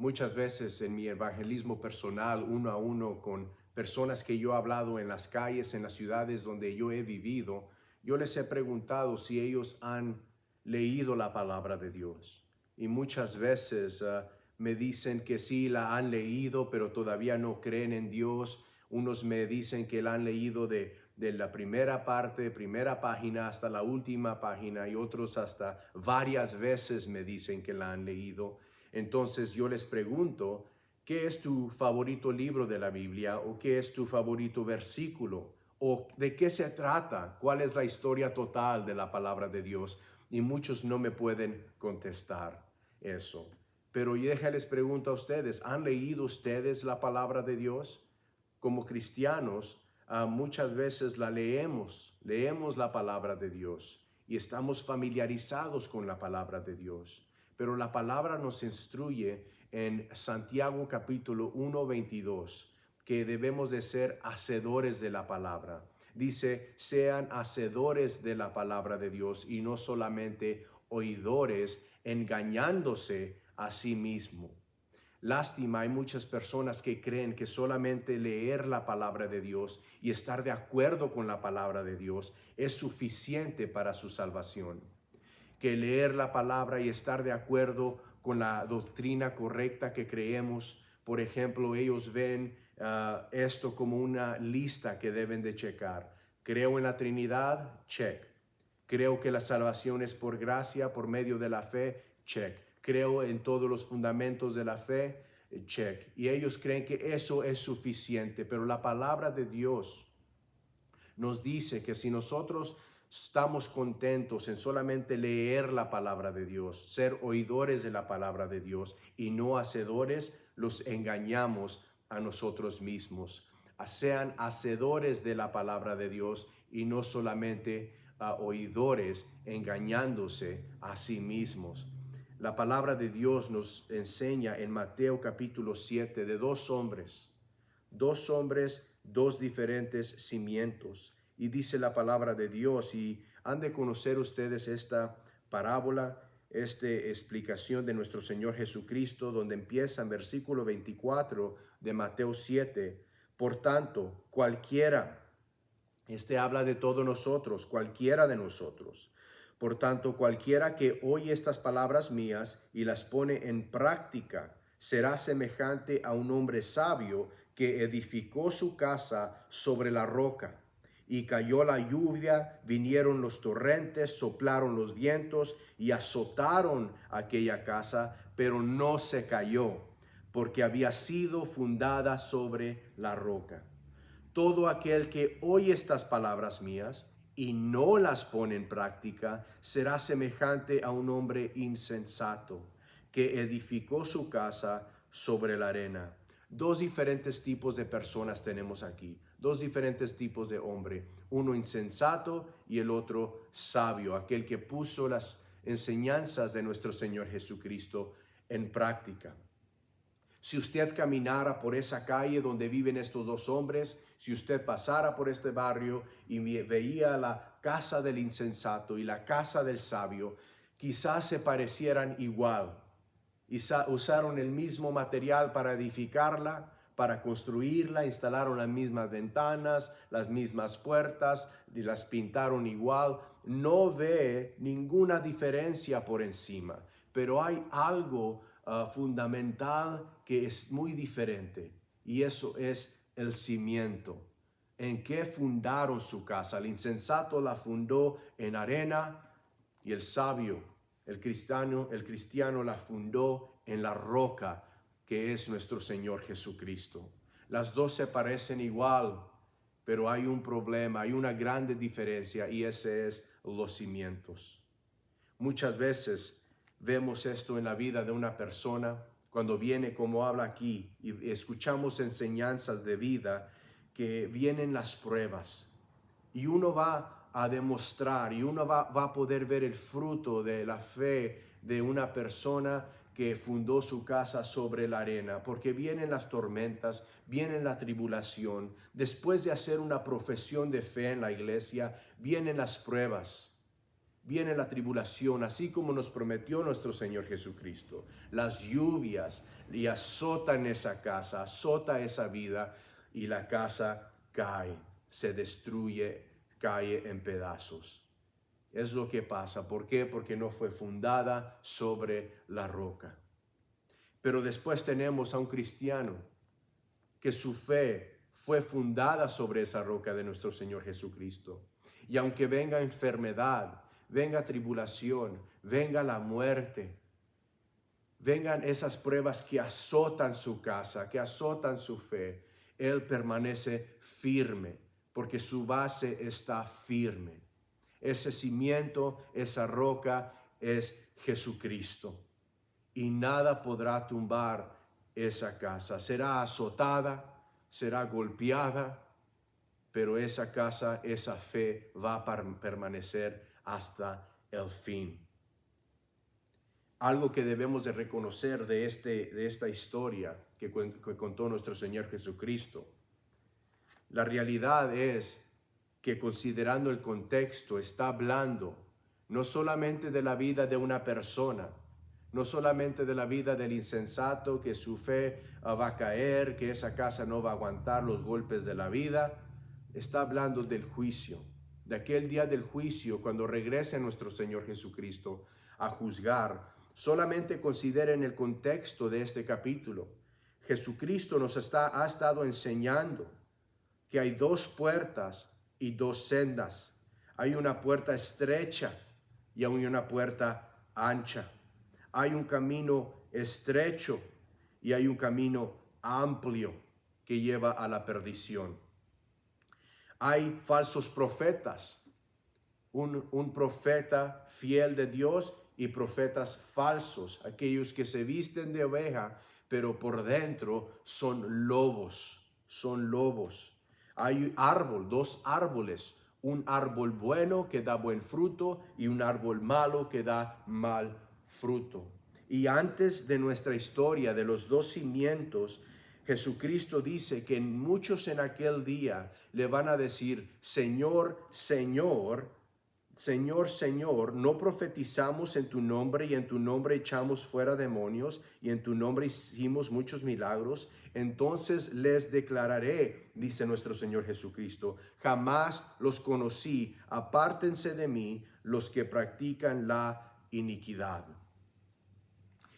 Muchas veces en mi evangelismo personal, uno a uno, con personas que yo he hablado en las calles, en las ciudades donde yo he vivido, yo les he preguntado si ellos han leído la palabra de Dios. Y muchas veces me dicen que sí la han leído, pero todavía no creen en Dios. Unos me dicen que la han leído de la primera parte, primera página hasta la última página, y otros hasta varias veces me dicen que la han leído. Entonces yo les pregunto, ¿qué es tu favorito libro de la Biblia? ¿O qué es tu favorito versículo? ¿O de qué se trata? ¿Cuál es la historia total de la palabra de Dios? Y muchos no me pueden contestar eso. Pero yo les pregunto a ustedes, ¿han leído ustedes la palabra de Dios? Como cristianos, muchas veces leemos la palabra de Dios y estamos familiarizados con la palabra de Dios. Pero la palabra nos instruye en Santiago capítulo 1:22 que debemos de ser hacedores de la palabra. Dice, sean hacedores de la palabra de Dios y no solamente oidores, engañándose a sí mismo. Lástima, hay muchas personas que creen que solamente leer la palabra de Dios y estar de acuerdo con la palabra de Dios es suficiente para su salvación. Que leer la palabra y estar de acuerdo con la doctrina correcta que creemos. Por ejemplo, ellos ven esto como una lista que deben de checar. Creo en la Trinidad, check. Creo que la salvación es por gracia, por medio de la fe, check. Creo en todos los fundamentos de la fe, check. Y ellos creen que eso es suficiente, pero la palabra de Dios nos dice que si nosotros estamos contentos en solamente leer la palabra de Dios, ser oidores de la palabra de Dios y no hacedores, los engañamos a nosotros mismos. Sean hacedores de la palabra de Dios y no solamente oidores, engañándose a sí mismos. La palabra de Dios nos enseña en Mateo capítulo 7 de dos hombres, dos diferentes cimientos. Y dice la palabra de Dios, y han de conocer ustedes esta parábola, esta explicación de nuestro Señor Jesucristo, donde empieza en versículo 24 de Mateo 7. Por tanto, cualquiera, habla de todos nosotros, cualquiera de nosotros. Por tanto, cualquiera que oye estas palabras mías y las pone en práctica, será semejante a un hombre sabio que edificó su casa sobre la roca. Y cayó la lluvia, vinieron los torrentes, soplaron los vientos y azotaron aquella casa, pero no se cayó, porque había sido fundada sobre la roca. Todo aquel que oye estas palabras mías y no las pone en práctica, será semejante a un hombre insensato que edificó su casa sobre la arena. Dos diferentes tipos de personas tenemos aquí, dos diferentes tipos de hombre, uno insensato y el otro sabio, aquel que puso las enseñanzas de nuestro Señor Jesucristo en práctica. Si usted caminara por esa calle donde viven estos dos hombres, si usted pasara por este barrio y veía la casa del insensato y la casa del sabio, quizás se parecieran igual. Usaron el mismo material para edificarla, para construirla, instalaron las mismas ventanas, las mismas puertas y las pintaron igual. No ve ninguna diferencia por encima, pero hay algo fundamental que es muy diferente, y eso es el cimiento. ¿En qué fundaron su casa? El insensato la fundó en arena y el sabio, el cristiano la fundó en la roca que es nuestro Señor Jesucristo. Las dos se parecen igual, pero hay un problema, hay una grande diferencia, y ese es los cimientos. Muchas veces vemos esto en la vida de una persona cuando viene como habla aquí y escuchamos enseñanzas de vida, que vienen las pruebas y uno va a demostrar y uno va a poder ver el fruto de la fe de una persona que fundó su casa sobre la arena, porque vienen las tormentas, viene la tribulación. Después de hacer una profesión de fe en la iglesia, vienen las pruebas. viene la tribulación, así como nos prometió nuestro Señor Jesucristo. Las lluvias y azotan esa casa, azota esa vida y la casa cae, se destruye, cae en pedazos. Es lo que pasa. ¿Por qué? Porque no fue fundada sobre la roca. Pero después tenemos a un cristiano que su fe fue fundada sobre esa roca de nuestro Señor Jesucristo. Y aunque venga enfermedad, venga tribulación, venga la muerte, vengan esas pruebas que azotan su casa, que azotan su fe, él permanece firme, porque su base está firme. Ese cimiento, esa roca es Jesucristo. Y nada podrá tumbar esa casa. Será azotada, será golpeada, pero esa casa, esa fe va a permanecer hasta el fin. Algo que debemos de reconocer de esta historia que contó nuestro Señor Jesucristo. La realidad es que, considerando el contexto, está hablando no solamente de la vida de una persona, no solamente de la vida del insensato, que su fe va a caer, que esa casa no va a aguantar los golpes de la vida. Está hablando del juicio, de aquel día del juicio, cuando regrese nuestro Señor Jesucristo a juzgar. Solamente consideren el contexto de este capítulo. Jesucristo nos ha estado enseñando que hay dos puertas y dos sendas. Hay una puerta estrecha y hay una puerta ancha. Hay un camino estrecho y hay un camino amplio que lleva a la perdición. Hay falsos profetas, un profeta fiel de Dios y profetas falsos, aquellos que se visten de oveja, pero por dentro son lobos, Hay dos árboles, un árbol bueno que da buen fruto y un árbol malo que da mal fruto. Y antes de nuestra historia de los dos cimientos, Jesucristo dice que muchos en aquel día le van a decir: Señor, Señor, Señor, Señor, ¿no profetizamos en tu nombre y en tu nombre echamos fuera demonios y en tu nombre hicimos muchos milagros? Entonces les declararé, dice nuestro Señor Jesucristo, jamás los conocí, apártense de mí los que practican la iniquidad.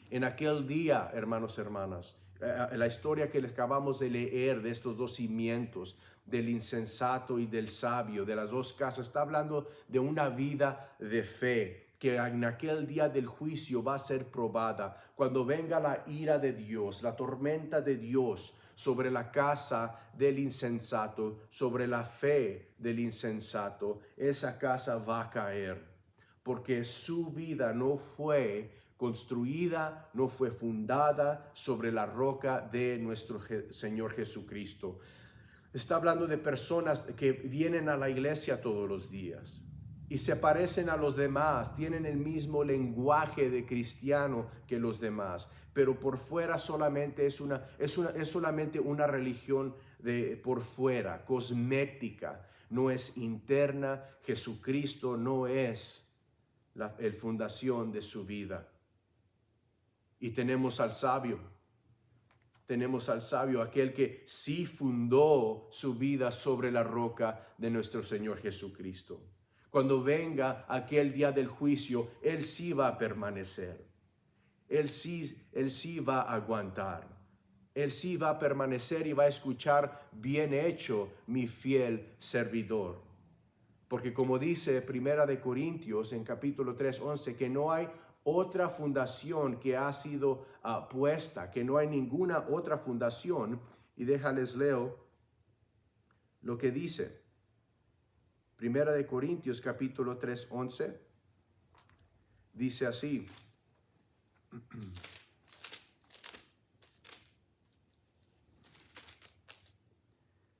En aquel día, hermanos, hermanas, la historia que les acabamos de leer de estos dos cimientos, del insensato y del sabio, de las dos casas, está hablando de una vida de fe que en aquel día del juicio va a ser probada. Cuando venga la ira de Dios, la tormenta de Dios sobre la casa del insensato, sobre la fe del insensato, esa casa va a caer, porque su vida no fue construida, no fue fundada sobre la roca de nuestro Señor Jesucristo. Está hablando de personas que vienen a la iglesia todos los días y se parecen a los demás, tienen el mismo lenguaje de cristiano que los demás, pero por fuera solamente es solamente una religión de por fuera, cosmética, no es interna. Jesucristo no es la fundación de su vida. Y tenemos al sabio, aquel que sí fundó su vida sobre la roca de nuestro Señor Jesucristo. Cuando venga aquel día del juicio, Él sí va a permanecer. Él sí va a aguantar. Él sí va a permanecer y va a escuchar: bien hecho, mi fiel servidor. Porque como dice Primera de Corintios en capítulo 3:11, que no hay otra fundación que ha sido puesta, que no hay ninguna otra fundación. Y déjales leo lo que dice. Primera de Corintios capítulo 3:11 dice así.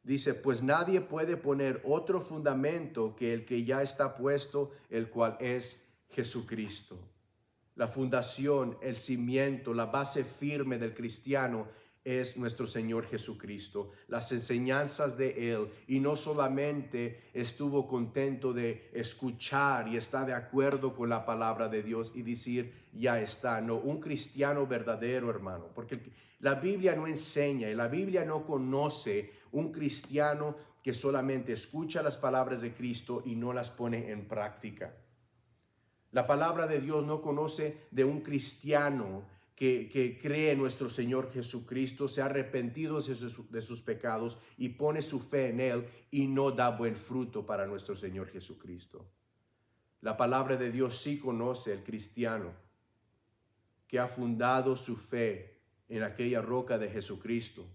Dice: pues nadie puede poner otro fundamento que el que ya está puesto, el cual es Jesucristo. La fundación, el cimiento, la base firme del cristiano es nuestro Señor Jesucristo, las enseñanzas de Él, y no solamente estuvo contento de escuchar y está de acuerdo con la palabra de Dios y decir, ya está. No, un cristiano verdadero, hermano, porque la Biblia no enseña y la Biblia no conoce un cristiano que solamente escucha las palabras de Cristo y no las pone en práctica. La palabra de Dios no conoce de un cristiano que cree en nuestro Señor Jesucristo, se ha arrepentido de sus pecados y pone su fe en Él y no da buen fruto para nuestro Señor Jesucristo. La palabra de Dios sí conoce el cristiano que ha fundado su fe en aquella roca de Jesucristo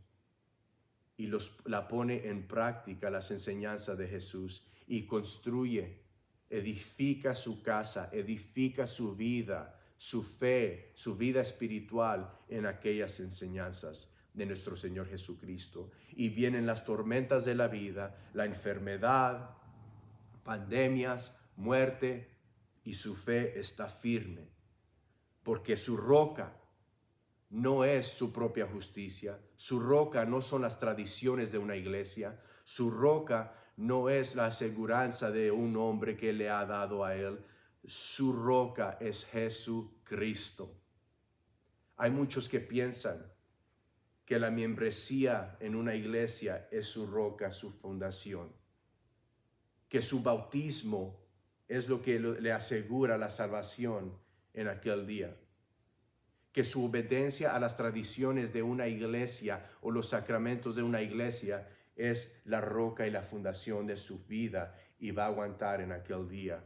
y la pone en práctica, las enseñanzas de Jesús, y construye, edifica su casa, edifica su vida, su fe, su vida espiritual en aquellas enseñanzas de nuestro Señor Jesucristo. Y vienen las tormentas de la vida, la enfermedad, pandemias, muerte, y su fe está firme, porque su roca no es su propia justicia, su roca no son las tradiciones de una iglesia, su roca no es la aseguranza de un hombre que le ha dado a él, su roca es Jesucristo. Hay muchos que piensan que la membresía en una iglesia es su roca, su fundación, que su bautismo es lo que le asegura la salvación en aquel día, que su obediencia a las tradiciones de una iglesia o los sacramentos de una iglesia es la roca y la fundación de su vida y va a aguantar en aquel día.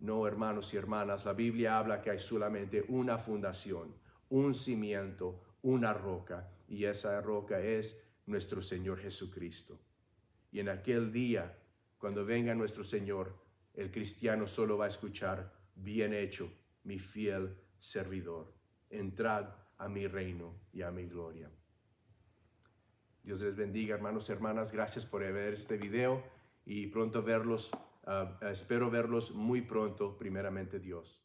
No, hermanos y hermanas, la Biblia habla que hay solamente una fundación, un cimiento, una roca, y esa roca es nuestro Señor Jesucristo. Y en aquel día, cuando venga nuestro Señor, el cristiano solo va a escuchar, bien hecho, mi fiel servidor. Entrad a mi reino y a mi gloria. Dios les bendiga, hermanos y hermanas. Gracias por ver este video y pronto verlos. Espero verlos muy pronto, primeramente Dios.